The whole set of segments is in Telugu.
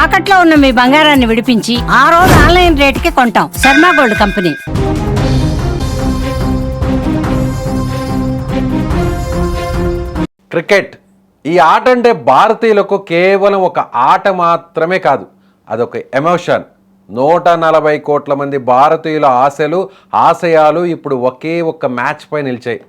తాకట్లో ఉన్న మీ బంగారాన్ని విడిపించి ఆ రోజు ఆన్లైన్ రేటుకి కొంటాం. Sharma gold company. క్రికెట్ ఈ ఆట అంటే భారతీయులకు కేవలం ఒక ఆట మాత్రమే కాదు, అదొక ఎమోషన్. 140 కోట్ల మంది భారతీయుల ఆశలు ఆశయాలు ఇప్పుడు ఒకే ఒక్క మ్యాచ్ పై నిలిచాయి.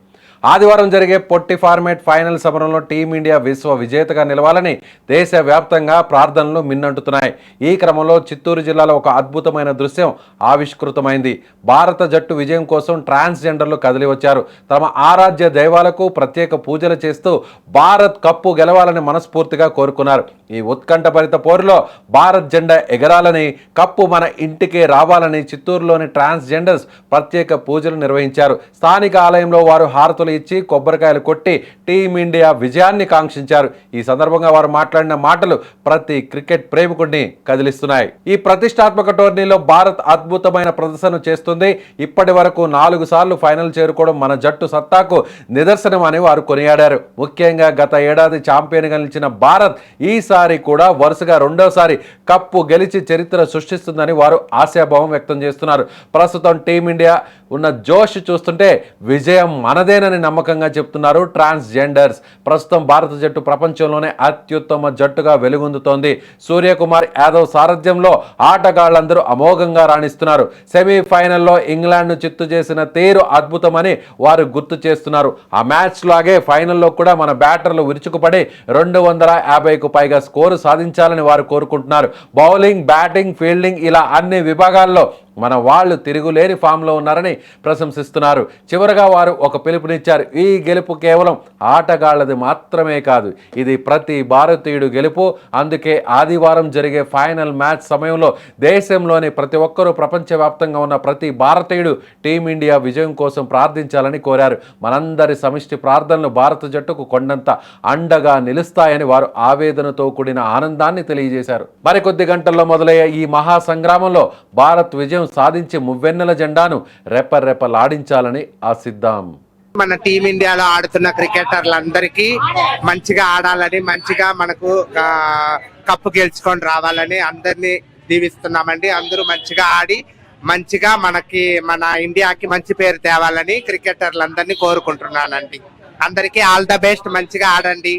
ఆదివారం జరిగే పొట్టి ఫార్మేట్ ఫైనల్ సమరంలో టీమిండియా విశ్వ విజేతగా నిలవాలని దేశవ్యాప్తంగా ప్రార్థనలు మిన్నంటున్నాయి. ఈ క్రమంలో చిత్తూరు జిల్లాలో ఒక అద్భుతమైన దృశ్యం ఆవిష్కృతమైంది. భారత జట్టు విజయం కోసం ట్రాన్స్జెండర్లు కదిలి వచ్చారు. తమ ఆరాధ్య దైవాలకు ప్రత్యేక పూజలు చేస్తూ భారత్ కప్పు గెలవాలని మనస్ఫూర్తిగా కోరుకున్నారు. ఈ ఉత్కంఠభరిత పోరులో భారత్ జెండా ఎగరాలని, కప్పు మన ఇంటికే రావాలని చిత్తూరులోని ట్రాన్స్జెండర్స్ ప్రత్యేక పూజలు నిర్వహించారు. స్థానిక ఆలయంలో వారు హారతులు ఇచ్చి కొబ్బరికాయలు కొట్టి టీమిండియా విజయాన్ని కాంక్షించారు. ఈ సందర్భంగా వారు మాట్లాడిన మాటలు ప్రతి క్రికెట్ ప్రేమికుడిని కదిలిస్తున్నాయి. ఈ ప్రతిష్టాత్మక టోర్నీలో భారత్ అద్భుతమైన ప్రదర్శన చేస్తుంది. ఇప్పటి వరకు 4 సార్లు ఫైనల్ చేరుకోవడం మన జట్టు సత్తాకు నిదర్శనం అని వారు కొనియాడారు. ముఖ్యంగా గత ఏడాది ఛాంపియన్గా నిలిచిన భారత్ ఈసారి కూడా వరుసగా రెండోసారి కప్పు గెలిచి చరిత్ర సృష్టిస్తుందని వారు ఆశాభావం వ్యక్తం చేస్తున్నారు. ప్రస్తుతం టీమిండియా ఉన్న జోష్ చూస్తుంటే విజయం మనదేనని నమ్మకంగా చెప్తున్నారు ట్రాన్స్జెండర్స్. ప్రస్తుతం భారత జట్టు ప్రపంచంలోనే అత్యుత్తమ జట్టుగా వెలుగొందుతోంది. సూర్యకుమార్ యాదవ్ సారథ్యంలో ఆటగాళ్లందరూ అమోఘంగా రాణిస్తున్నారు. సెమీఫైనల్లో ఇంగ్లాండ్ను చిత్తు చేసిన తీరు అద్భుతమని వారు గుర్తు చేస్తున్నారు. ఆ మ్యాచ్ లాగే ఫైనల్లో కూడా మన బ్యాటర్లు విరుచుకుపడి 250కు పైగా స్కోరు సాధించాలని వారు కోరుకుంటున్నారు. బౌలింగ్, బ్యాటింగ్, ఫీల్డింగ్ ఇలా అన్ని విభాగాల్లో మన వాళ్ళు తిరుగులేని ఫామ్లో ఉన్నారని ప్రశంసిస్తున్నారు. చివరగా వారు ఒక పిలుపునిచ్చారు. ఈ గెలుపు కేవలం ఆటగాళ్లది మాత్రమే కాదు, ఇది ప్రతి భారతీయుడు గెలుపు. అందుకే ఆదివారం జరిగే ఫైనల్ మ్యాచ్ సమయంలో దేశంలోని ప్రతి ఒక్కరూ, ప్రపంచవ్యాప్తంగా ఉన్న ప్రతి భారతీయుడు టీమిండియా విజయం కోసం ప్రార్థించాలని కోరారు. మనందరి సమిష్టి ప్రార్థనలు భారత జట్టుకు కొండంత అండగా నిలుస్తాయని వారు ఆవేదనతో కూడిన ఆనందాన్ని తెలియజేశారు. మరికొద్ది గంటల్లో మొదలయ్యే ఈ మహా సంగ్రామంలో భారత్ విజయం సాధించి మువ్వెన్నెల జెండాను రెపరెపలాడించాలని ఆశిద్దాం. మన టీమిండియాలో ఆడుతున్న క్రికెటర్లందరికీ మంచిగా ఆడాలని, మంచిగా మనకు కప్పు గెలుచుకొని రావాలని అందరినీ దీవిస్తున్నామండి. అందరూ మంచిగా ఆడి మంచిగా మన ఇండియాకి మంచి పేరు తేవాలని క్రికెటర్లందరినీ కోరుకుంటున్నానండి. అందరికీ ఆల్ ద బెస్ట్, మంచిగా ఆడండి.